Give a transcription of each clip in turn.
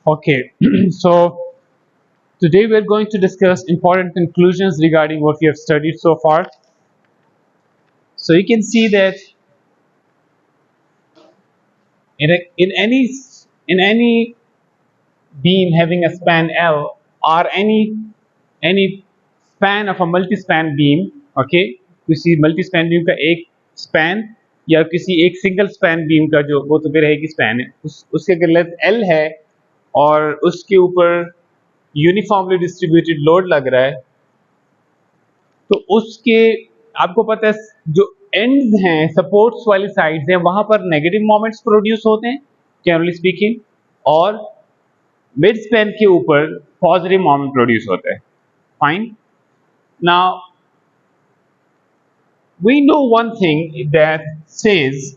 Okay, so today we're going to discuss important conclusions regarding what we have studied so far. So you can see that in any beam having a span L or any span of a multi-span beam, okay, किसी multi-span beam का एक span या किसी एक single span beam का जो वो तो फिर रहेगी span है उसके अगर लेंथ L है और उसके ऊपर यूनिफॉर्मली डिस्ट्रीब्यूटेड लोड लग रहा है तो उसके आपको पता है जो एंड्स हैं सपोर्ट्स वाली साइड्स हैं वहां पर नेगेटिव मोमेंट्स प्रोड्यूस होते हैं जनरली स्पीकिंग और मिड स्पैन के ऊपर पॉजिटिव मोमेंट प्रोड्यूस होता है fine now we know one thing that says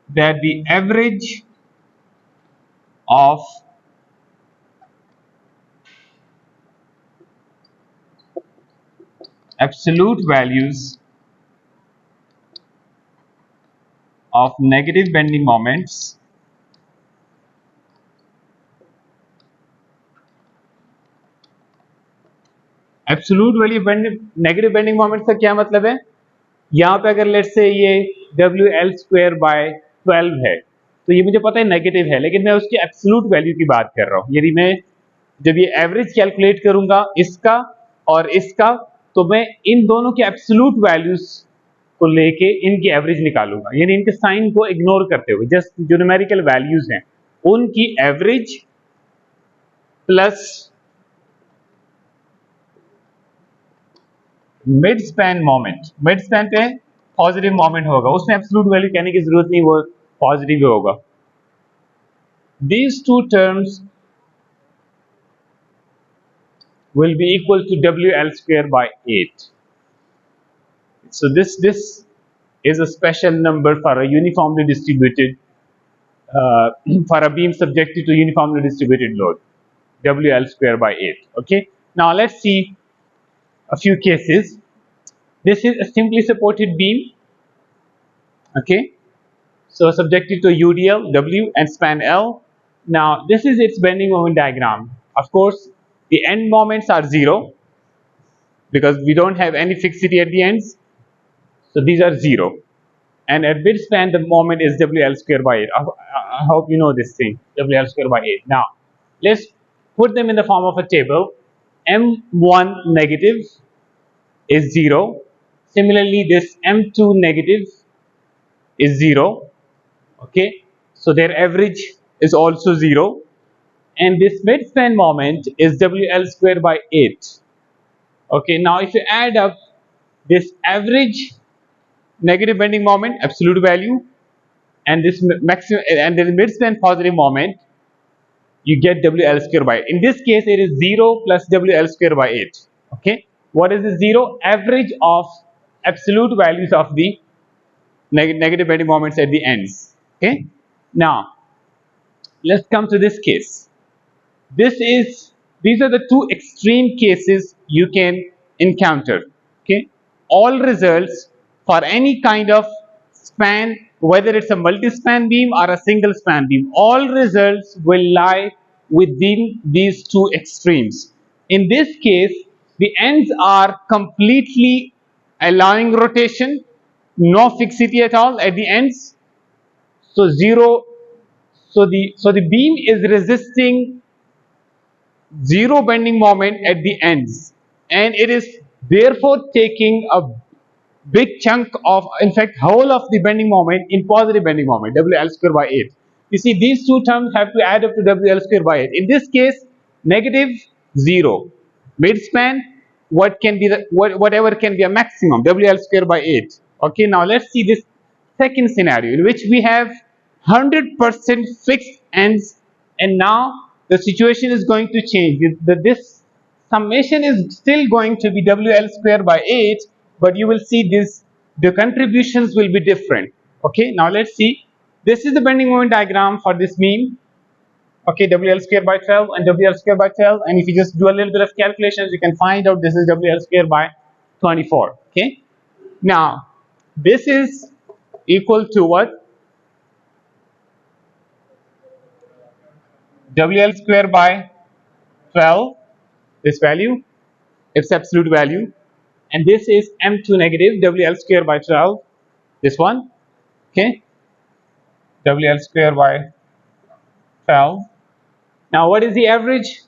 that the average of absolute values of negative bending moments absolute value negative bending moment का क्या मतलब है यहाँ पे अगर लेट से ये wL2/12 है तो ये मुझे पता है नेगेटिव है लेकिन मैं उसकी एब्सोल्यूट वैल्यू की बात कर रहा हूँ यदि मैं जब ये एवरेज कैलकुलेट करूंगा इसका और इसका तो मैं इन दोनों के एब्सोल्यूट वैल्यूज को लेके इनकी एवरेज निकालूंगा यानी इनके साइन को इग्नोर करते हुए जस्ट जो न्यूमेरिकल वैल्यूज हैं उनकी average plus mid span moment mid span पे पॉजिटिव मोमेंट होगा उसमें एब्सोल्यूट वैल्यू कहने की जरूरत नहीं वो पॉजिटिव ही होगा these two terms will be equal to WL square by 8 so this is a special number for a uniformly distributed for a beam subjected to uniformly distributed load WL square by 8 okay now let's see a few cases. This is a simply supported beam, okay, so subjected to UDL, W and span L. Now this is its bending moment diagram. Of course the end moments are zero because we don't have any fixity at the ends, so these are zero and at mid span the moment is WL square by 8. I hope you know this thing, WL square by 8. Now let's put them in the form of a table. M1 negative is 0. Similarly, this M2 negative is 0. Okay, so their average is also 0. And this midspan moment is WL square by 8. Okay, now if you add up this average negative bending moment, absolute value, and this maximum and the midspan positive moment, you get WL square by 8. In this case, it is 0 plus WL square by 8. Okay, what is the 0? Average of absolute values of the negative bending moments at the ends. Okay, now let's come to this case. These are the two extreme cases you can encounter. Okay, all results for any kind of span, whether it's a multi-span beam or a single span beam, all results will lie within these two extremes. In this case, the ends are completely allowing rotation, no fixity at all at the ends, so zero. So the beam is resisting zero bending moment at the ends, and it is therefore taking a big chunk of, in fact, whole of the bending moment in positive bending moment, WL square by 8. You see, these two terms have to add up to WL square by 8. In this case, negative 0. Midspan, what can be the whatever can be a maximum, WL square by 8. Okay, now let's see this second scenario in which we have 100% fixed ends, and now the situation is going to change. This summation is still going to be WL square by 8, but you will see the contributions will be different. Okay, now let's see. This is the bending moment diagram for this beam. Okay, WL square by 12 and WL square by 12, and if you just do a little bit of calculations, you can find out this is WL square by 24. Okay, now this is equal to what? WL square by 12, this value, its absolute value, and this is M2 negative WL square by 12, this one, okay, WL square by 12. Now what is the average?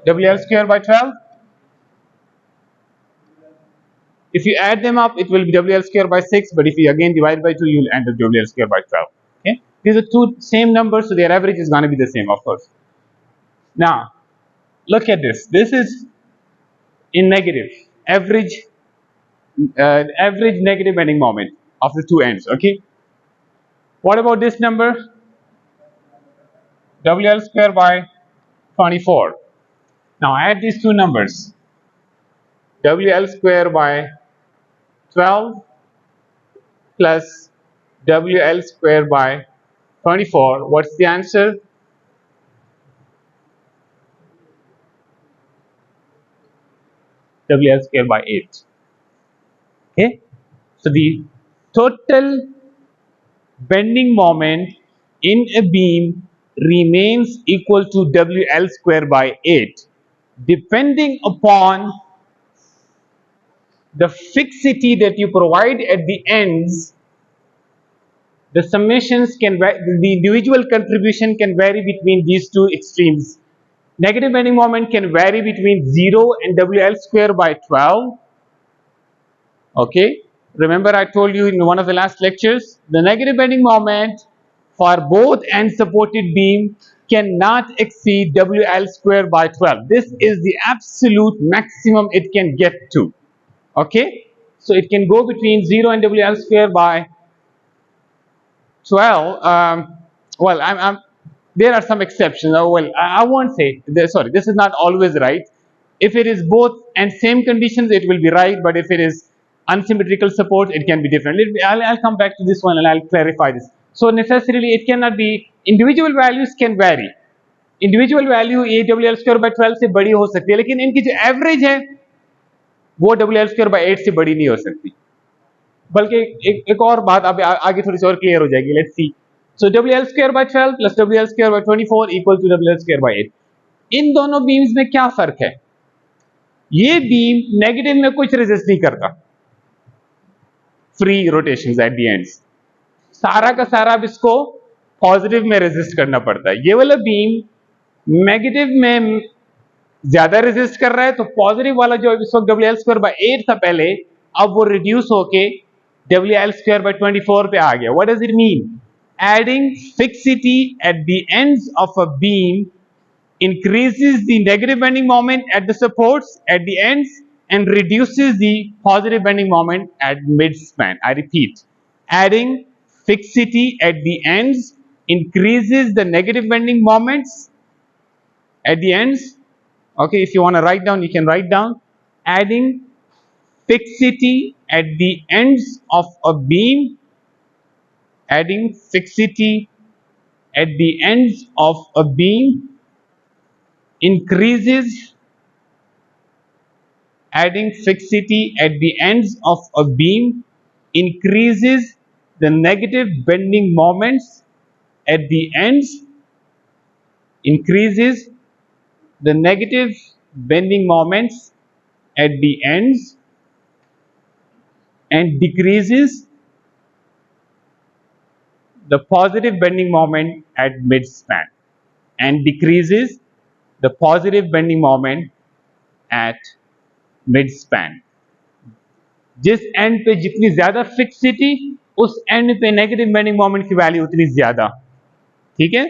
WL square by 12. If you add them up, it will be WL square by 6, but if you again divide by 2, you will end up WL square by 12. Okay, these are two same numbers, so their average is going to be the same, of course. Now, look at this. This is in negative, average negative bending moment of the two ends. Okay. What about this number? WL square by 24. Now add these two numbers. WL square by 12 plus WL square by 24. What's the answer? WL square by 8. Okay. So the total bending moment in a beam remains equal to WL square by 8, depending upon the fixity that you provide at the ends. The summations can the individual contribution can vary between these two extremes. Negative bending moment can vary between 0 and WL square by 12. Okay, remember I told you in one of the last lectures, the negative bending moment for both end supported beam cannot exceed WL square by 12. This is the absolute maximum it can get to. Okay, so it can go between 0 and WL square by 12. Well, there are some exceptions. Well, I won't say, sorry, this is not always right. If it is both and same conditions, it will be right, but if it is unsymmetrical support, it can be different. I'll come back to this one and I'll clarify this. So necessarily it cannot be, individual values can vary. Individual value A W L square by 12 से बड़ी हो सकती है, लेकिन इनकी जो average है वो डब्ल्यू एल स्क्वायर बाई 8 से बड़ी नहीं हो सकती. बल्कि एक और बात अब आगे थोड़ी सी और क्लियर हो जाएगी. Let's see. So W L square by 12 plus W L square by 24 equal to W L square by 8. इन दोनों बीम्स में क्या फर्क है? ये बीम नेगेटिव में कुछ रेजिस्ट नहीं करता, free rotations at the ends. सारा का सारा अब इसको पॉजिटिव में रेजिस्ट करना पड़ता है. ये वाला बीम नेगेटिव में ज्यादा रेजिस्ट कर रहा है, तो पॉजिटिव वाला जो इस वक्त डब्ल्यू एल स्क्वायर बाई 8 था पहले, अब वो रिड्यूस होके डब्ल्यू एल स्क्वायर बाई 24 पे आ गया. What does it mean? Adding fixity at the ends of a beam increases the negative bending moment at the supports at the ends and reduces the positive bending moment at midspan. I repeat, adding fixity at the ends increases the negative bending moments at the ends. Okay, if you want to write down, you can write down. Adding fixity at the ends of a beam, adding fixity at the ends of a beam increases, adding fixity at the ends of a beam increases the negative bending moments at the ends, increases the negative bending moments at the ends and decreases the positive bending moment at midspan, and decreases the positive bending moment at midspan. जिस and पे जितनी ज्यादा fixity, उस and पे negative bending moment की value उतनी ज्यादा. ठीक है,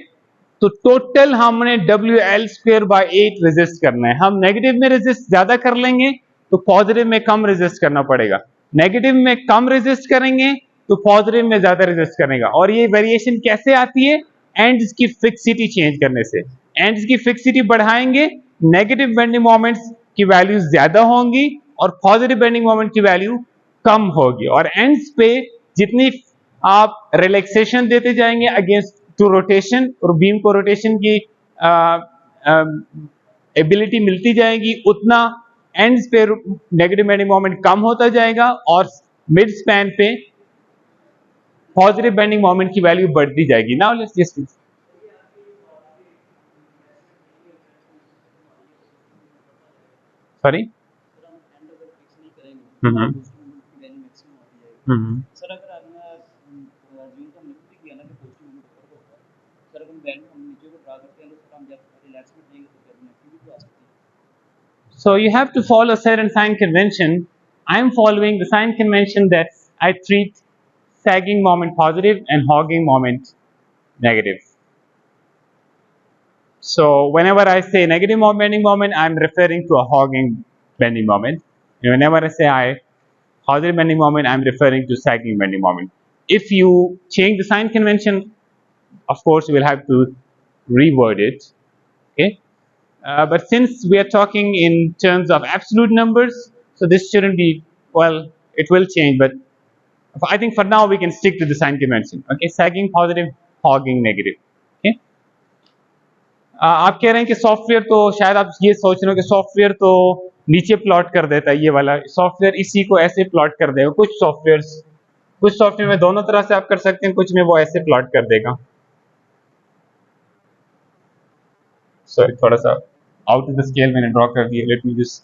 तो टोटल हमने W L square by 8 resist करना है. हम नेगेटिव में रेजिस्ट ज्यादा कर लेंगे तो पॉजिटिव में कम रेजिस्ट करना पड़ेगा. नेगेटिव में कम रेजिस्ट करेंगे तो पॉजिटिव में ज्यादा रेजिस्ट करेगा. और ये वेरिएशन कैसे आती है? एंड्स की फिक्सिटी चेंज करने से. एंड्स की फिक्सिटी बढ़ाएंगे, नेगेटिव बेंडिंग मोमेंट्स की वैल्यू ज्यादा होंगी और पॉजिटिव बेंडिंग मोमेंट की वैल्यू कम होगी. और एंड्स पे जितनी आप रिलैक्सेशन देते जाएंगे अगेंस्ट टू रोटेशन, और बीम को रोटेशन की एबिलिटी मिलती जाएगी, उतना एंड्स पे नेगेटिव बेंडिंग मोमेंट कम होता जाएगा और मिड स्पैन पे पॉजिटिव बेंडिंग मोमेंट की वैल्यू बढ़ती जाएगी. Now let's just sorry. Hmm sir अगर हमने यूं तो हमने भी किया ना कि पॉजिटिव मोमेंट ऊपर को होगा सर अगर वैल्यू हम नीचे को ड्रा करते हैं तो सर हम जब रिलैक्स में जाएंगे तो फिर नेगेटिव भी आ सकती है। So you have to follow certain sign convention. I'm following the sign convention that I treat sagging moment positive and hogging moment negative. So whenever I say negative bending moment, I'm referring to a hogging bending moment. And whenever I say positive bending moment, I'm referring to sagging bending moment. If you change the sign convention, of course, you will have to reword it. Okay. But since we are talking in terms of absolute numbers, so this shouldn't be, well, it will change, but I think for now we can stick to the sign convention. Okay, sagging positive, hogging negative. Okay. आप कह रहे हैं कि software तो शायद आप ये सोच रहे हो कि सॉफ्टवेयर तो नीचे प्लॉट कर देता है, ये वाला सॉफ्टवेयर इसी को ऐसे प्लॉट कर देगा। कुछ सॉफ्टवेयर में दोनों तरह से आप कर सकते हैं, कुछ में वो ऐसे प्लॉट कर देगा। सॉरी, थोड़ा सा आउट ऑफ द स्केल मैंने ड्रॉ कर दिया। Let me just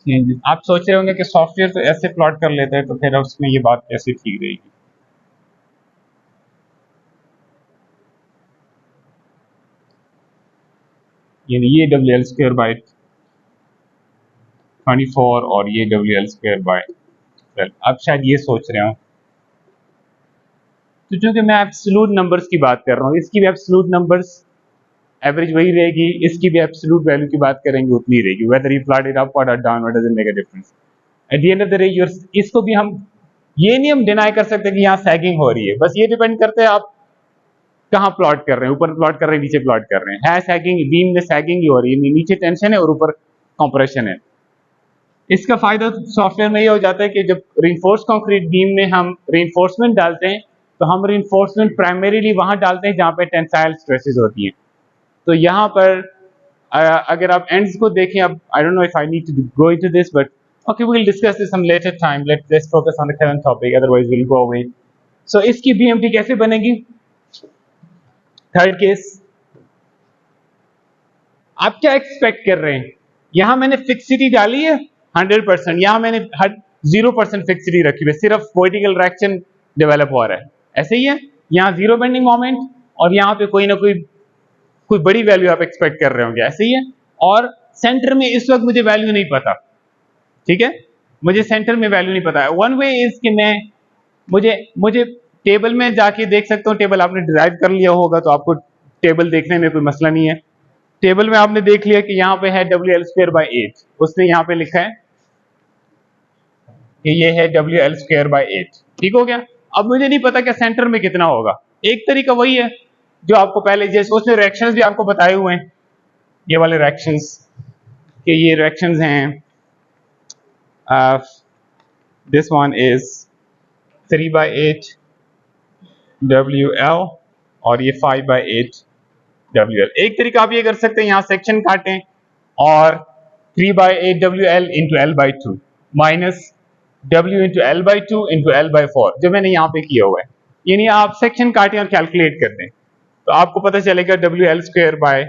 change. आप सोच रहे होंगे कि सॉफ्टवेयर तो ऐसे प्लॉट कर लेता है, तो फिर उसमें ये बात कैसे ठीक रहेगी। यानी ये डब्ल्यू एल स्क्वायर बाई 24 और ये डब्ल्यू एल स्क्वायर बाई 12। आप शायद ये सोच रहे हो, तो चूंकि मैं एब्सोल्यूट नंबर्स की बात कर रहा हूँ, इसकी भी एब्सोल्यूट नंबर्स एवरेज वही रहेगी, इसकी भी एब्सोल्यूट वैल्यू की बात करेंगे उतनी रहेगी, whether you plot it upward और downward doesn't make a difference. At the end of the day इसको भी हम ये नहीं हम डिनाई कर सकते कि यहाँ सैगिंग हो रही है, बस ये डिपेंड करते हैं आप कहाँ प्लॉट कर रहे हैं, ऊपर प्लॉट कर रहे हैं, नीचे प्लॉट कर रहे हैं। सैगिंग बीम में सैगिंग ही हो रही है, नीचे टेंशन है और ऊपर कंप्रेशन है। इसका फायदा सॉफ्टवेयर में ये हो जाता है कि जब रिइंफोर्स कंक्रीट बीम में हम रिइंफोर्समेंट डालते हैं, तो हम रिइंफोर्समेंट प्राइमरीली वहां डालते हैं जहां पे टेंसाइल स्ट्रेसेस होती हैं। तो यहाँ पर अगर आप एंड्स को देखें, अब I don't know if I need to go into this, but okay we will discuss this some later time. Let's focus on the current topic, otherwise will go away. So इसकी BMT कैसे बनेगी? Third case, आप क्या expect कर रहे हैं? यहां मैंने फिक्सिटी डाली है 100%, यहां मैंने 0% फिक्सिटी रखी है, सिर्फ वर्टिकल रिएक्शन डेवलप हो रहा है, ऐसे ही है। यहाँ जीरो बेंडिंग मोमेंट और यहाँ पे कोई ना कोई बड़ी वैल्यू आप एक्सपेक्ट कर रहे होंगे, ऐसे ही है। और सेंटर में इस वक्त मुझे वैल्यू नहीं पता, ठीक है, मुझे सेंटर में वैल्यू नहीं पता है। वन वे इज कि मुझे टेबल में जाके देख सकता हूँ। टेबल आपने डिराइव कर लिया होगा तो आपको टेबल देखने में कोई मसला नहीं है। टेबल में आपने देख लिया कि यहाँ पे है डब्ल्यू एल स्क्वायर बाई 8, उसने यहाँ पे लिखा है कि ये है डब्ल्यू एल स्क्वायर बाई 8, ठीक हो गया। अब मुझे नहीं पता कि सेंटर में कितना होगा। एक तरीका वही है जो आपको पहले, जैसे उसने रिएक्शंस भी आपको बताए हुए हैं, ये वाले रिएक्शंस, कि ये रिएक्शंस हैं, दिस वन इज 3/8 WL और ये 5/8 WL। एक तरीका आप ये कर सकते हैं, यहाँ सेक्शन काटें और 3/8 WL into L/2 minus W into L/2 into L/4, जो मैंने यहाँ पे किया हुआ है। यानी आप सेक्शन काटें और कैलकुलेट कर दें तो आपको पता चलेगा WL स्क्वायर बाय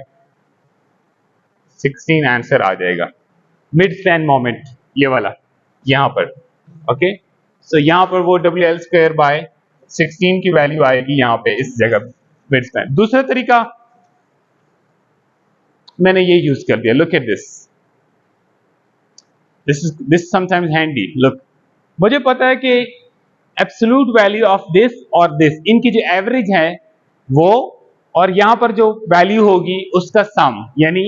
16 आंसर आ जाएगा। मिड स्पैन मोमेंट ये वाला यहाँ पर, ओके। सो यहाँ पर वो WL स्क्वायर बाय 16 की वैल्यू आएगी यहाँ पे इस जगह, मिड स्पैन। दूसरा तरीका मैंने ये यूज कर दिया, look at this sometimes handy. Look, मुझे पता है कि एब्सोल्यूट वैल्यू ऑफ दिस और दिस, इनकी जो एवरेज है वो, और यहां पर जो वैल्यू होगी उसका सम, यानी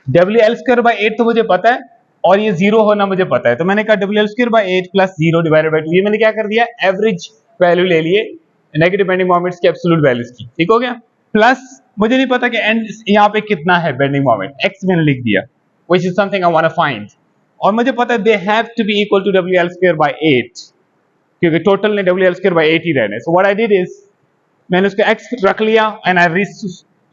डब्ल्यू एल स्क्वायर बाई 8 तो मुझे पता है और ये जीरो होना मुझे पता है। तो मैंने कहा W L square by 8 plus 0 divided by 2, ये मैंने क्या कर दिया, एवरेज वैल्यू ले लिए नेगेटिव बेंडिंग मोमेंट्स की एब्सोल्यूट वैल्यूज की, ठीक हो गया। प्लस मुझे नहीं पता कि एंड यहाँ पे कितना है बेंडिंग मोमेंट, एक्स मैंने लिख दिया, which is something I want to find. और मुझे पता है they have to be equal to W L square by 8, क्योंकि टोटल ने डब्ल्यू एल स्क्वायर बाई 8 ही रहने। So what I did is, मैंने उसको x रख लिया and I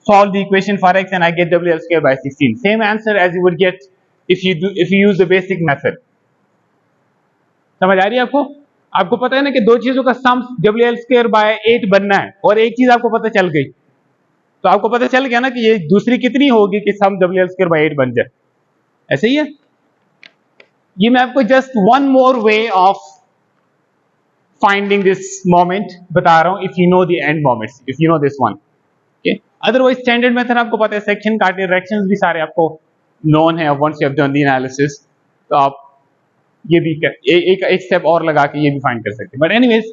solve the equation for x and I get WL square by 16. Same answer as you would get if you use the basic method. समझ आ रही है आपको? आपको पता है ना कि दो चीजों का सम WL स्क्वायर बाय 8 बनना है, और एक चीज आपको पता चल गई, तो आपको पता चल गया ना कि ये दूसरी कितनी होगी कि सम WL स्क्वायर बाय 8 बन जाए। ऐसे ही है. ये मैं आपको just one more way of finding this moment बता रहा हूं. If you know the end moments, if you know this one. Okay, otherwise standard method आपको पता है, सेक्शन का डायरेक्शंस भी सारे आपको नोन है once you have done the analysis. तो आप ये भी एक स्टेप और लगा के ये भी फाइंड कर सकते हैं. But anyways,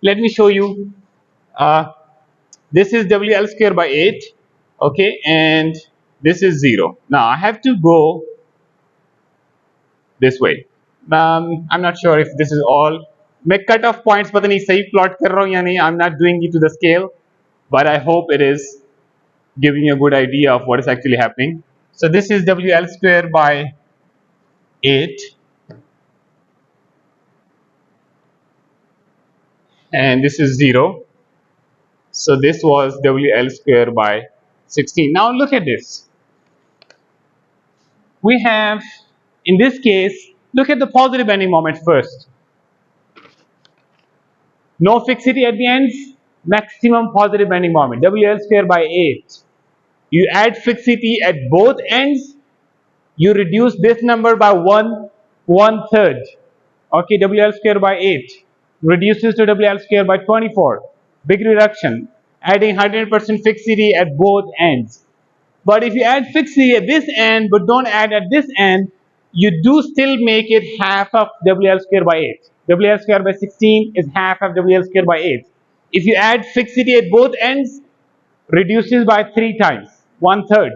let me show you. This is WL square by 8, okay, and this is 0. Now I have to go this way. I'm not sure if this is all. मैं cut off points पता नहीं सही plot कर रहा हूँ या नहीं. I'm not doing it to the scale, but I hope it is giving you a good idea of what is actually happening. So this is WL square by 8, and this is 0. So this was WL square by 16. Now look at this. We have, in this case, look at the positive bending moment first. No fixity at the ends, maximum positive bending moment, WL square by 8. You add fixity at both ends, you reduce this number by 1/3. Okay, WL square by 8 reduces to WL square by 24. Big reduction, adding 100% fixity at both ends. But if you add fixity at this end but don't add at this end, you do still make it half of WL square by 8. WL square by 16 is half of WL square by 8. If you add fixity at both ends, reduces by 3 times, 1/3.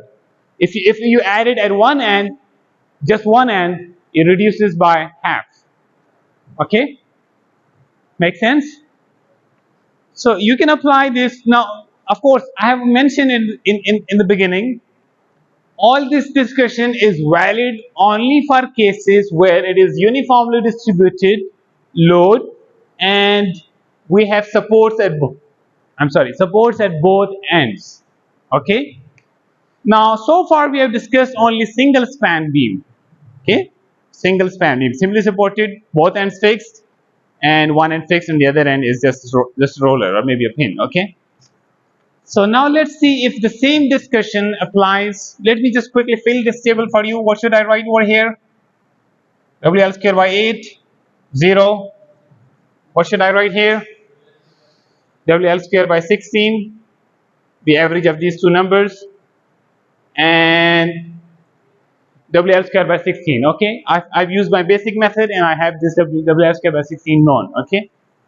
If you add it at one end, just one end, it reduces by half. Okay? Make sense? So you can apply this. Now, of course, I have mentioned in the beginning, all this discussion is valid only for cases where it is uniformly distributed load and we have supports at supports at both ends. Okay? Now, so far we have discussed only single span beam. Okay? Single span beam, simply supported, both ends fixed, and one end fixed and the other end is just roller or maybe a pin. Okay? So now let's see if the same discussion applies. Let me just quickly fill this table for you. What should I write over here? WL square by 8, 0. What should I write here? WL square by 16, the average of these two numbers, and WL square by 16. Okay, I've used my basic method and I have this WL square by 16 known. Okay,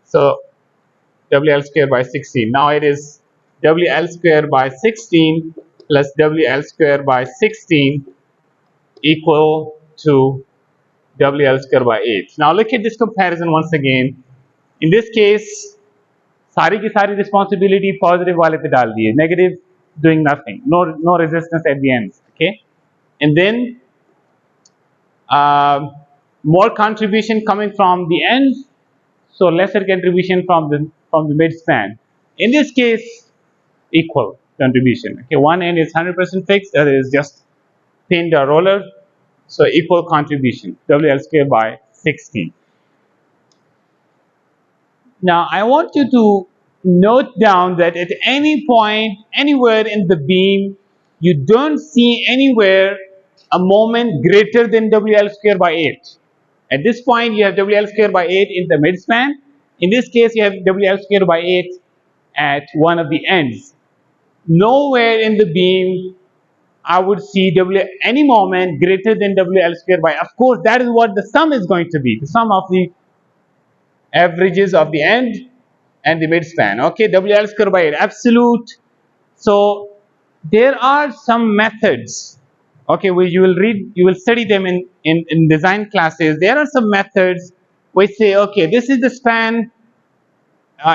so WL square by 16. Now it is WL square by 16 plus WL square by 16 equal to WL square by 8. Now look at this comparison once again. In this case, सारी की सारी responsibility positive वाले पे डाल दिए, negative doing nothing, no resistance at the ends. Okay, and then more contribution coming from the ends, so lesser contribution from the mid span. In this case, equal contribution. Okay, one end is 100% fixed, other is just pinned or roller, so equal contribution, WL square by 16. Now I want you to note down that at any point, anywhere in the beam, you don't see anywhere a moment greater than WL square by 8. At this point, you have WL square by 8 in the midspan. In this case, you have WL square by 8 at one of the ends. Nowhere in the beam I would see any moment greater than WL square by. Of course, that is what the sum is going to be, the sum of the averages of the end and the midspan. Okay, WL square by 8, absolute. So there are some methods. Okay, you will study them in design classes. There are some methods which say, okay, this is the span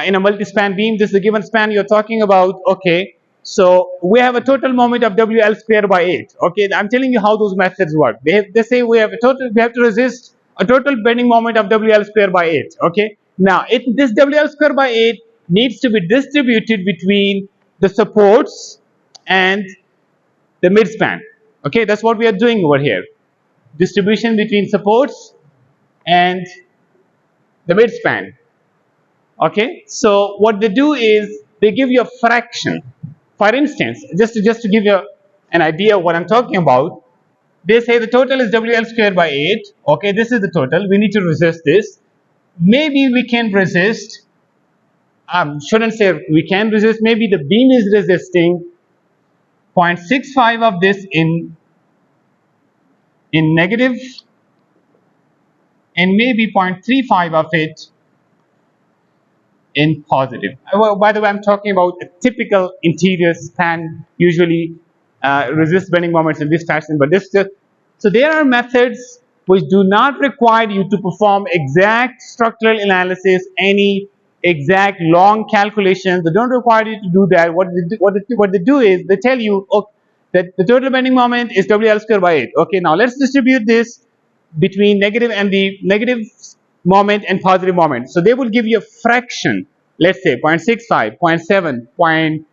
in a multi-span beam. This is the given span you're talking about. Okay, so we have a total moment of WL square by 8. Okay, I'm telling you how those methods work. They say we have to resist a total bending moment of WL square by 8. Okay, now this WL square by 8 needs to be distributed between the supports and the midspan. Okay, that's what we are doing over here. Distribution between supports and the midspan. Okay, so what they do is they give you a fraction. For instance, just to give you an idea of what I'm talking about, they say the total is WL squared by 8. Okay, this is the total. We need to resist this. Maybe we can resist. Shouldn't say we can resist. Maybe the beam is resisting 0.65 of this in negative, and maybe 0.35 of it in positive. Well, by the way, I'm talking about a typical interior span usually resist bending moments in this fashion, but this just, so there are methods which do not require you to perform exact structural analysis, any exact long calculations. They don't require you to do that. What they do is they tell you, okay, that the total bending moment is WL squared by 8. Okay, now let's distribute this between negative and the negative moment and positive moment. So they will give you a fraction, let's say 0.65, 0.7,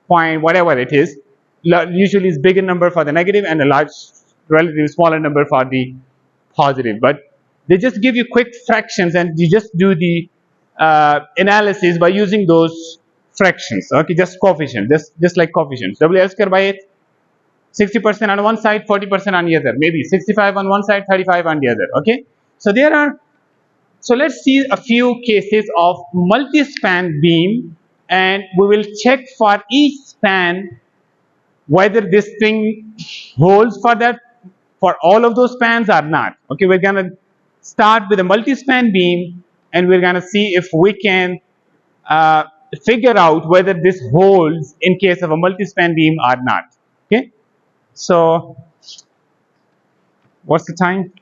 point whatever it is. Usually it's bigger number for the negative and a large, relatively smaller number for the positive. But they just give you quick fractions, and you just do the analysis by using those fractions. Okay, just coefficients, just like coefficients. WL squared by 8. 60% on one side, 40% on the other, maybe 65 on one side, 35 on the other. Okay, so there are, so let's see a few cases of multi-span beam, and we will check for each span whether this thing holds for that, for all of those spans or not. Okay, we're gonna start with a multi-span beam, and we're gonna see if we can figure out whether this holds in case of a multi-span beam or not. Okay, so what's the time?